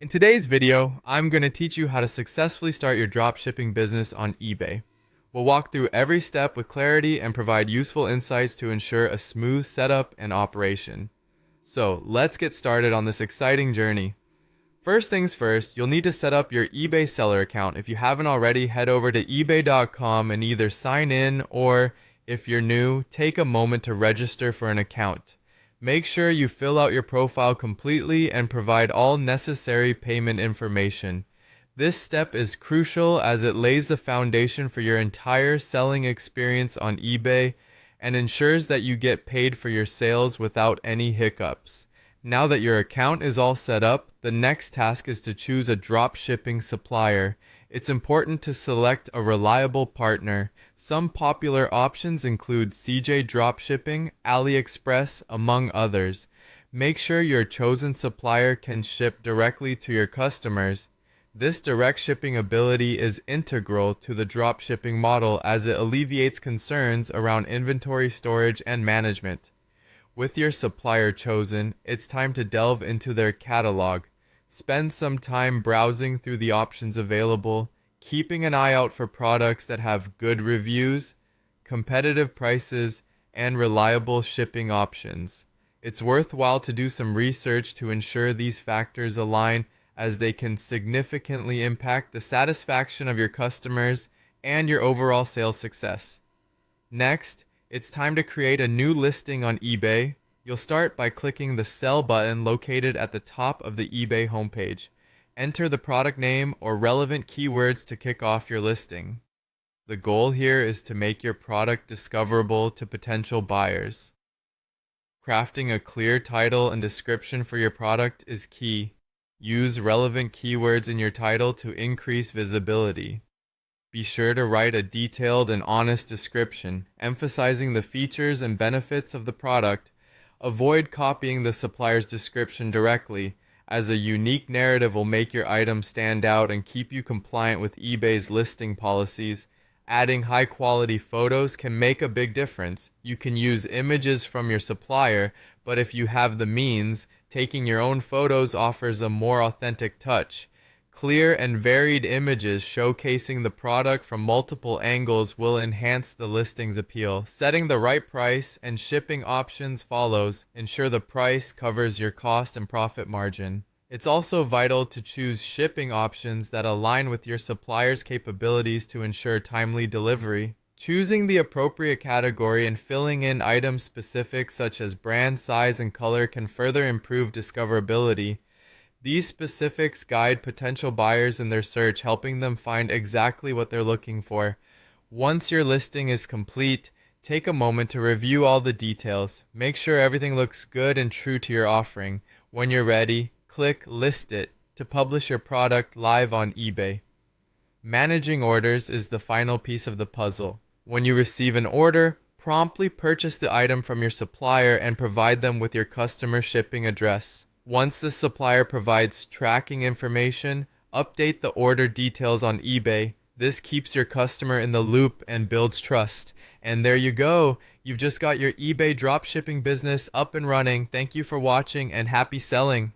In today's video, I'm going to teach you how to successfully start your dropshipping business on eBay. We'll walk through every step with clarity and provide useful insights to ensure a smooth setup and operation. So let's get started on this exciting journey. First things first, you'll need to set up your eBay seller account. If you haven't already, head over to ebay.com and either sign in or, if you're new, take a moment to register for an account. Make sure you fill out your profile completely and provide all necessary payment information. This step is crucial as it lays the foundation for your entire selling experience on eBay and ensures that you get paid for your sales without any hiccups. Now that your account is all set up, the next task is to choose a dropshipping supplier. It's important to select a reliable partner. Some popular options include CJ Dropshipping, AliExpress, among others. Make sure your chosen supplier can ship directly to your customers. This direct shipping ability is integral to the dropshipping model as it alleviates concerns around inventory storage and management. With your supplier chosen, it's time to delve into their catalog. Spend some time browsing through the options available, keeping an eye out for products that have good reviews, competitive prices, and reliable shipping options. It's worthwhile to do some research to ensure these factors align, as they can significantly impact the satisfaction of your customers and your overall sales success. Next, it's time to create a new listing on eBay. You'll start by clicking the Sell button located at the top of the eBay homepage. Enter the product name or relevant keywords to kick off your listing. The goal here is to make your product discoverable to potential buyers. Crafting a clear title and description for your product is key. Use relevant keywords in your title to increase visibility. Be sure to write a detailed and honest description, emphasizing the features and benefits of the product. Avoid copying the supplier's description directly, as a unique narrative will make your item stand out and keep you compliant with eBay's listing policies. Adding high-quality photos can make a big difference. You can use images from your supplier, but if you have the means, taking your own photos offers a more authentic touch. Clear and varied images showcasing the product from multiple angles will enhance the listing's appeal. Setting the right price and shipping options follows. Ensure the price covers your cost and profit margin. It's also vital to choose shipping options that align with your supplier's capabilities to ensure timely delivery. Choosing the appropriate category and filling in item specifics such as brand, size, and color can further improve discoverability. These specifics guide potential buyers in their search, helping them find exactly what they're looking for. Once your listing is complete, take a moment to review all the details. Make sure everything looks good and true to your offering. When you're ready, click List It to publish your product live on eBay. Managing orders is the final piece of the puzzle. When you receive an order, promptly purchase the item from your supplier and provide them with your customer shipping address. Once the supplier provides tracking information, update the order details on eBay. This keeps your customer in the loop and builds trust. And there you go. You've just got your eBay dropshipping business up and running. Thank you for watching and happy selling.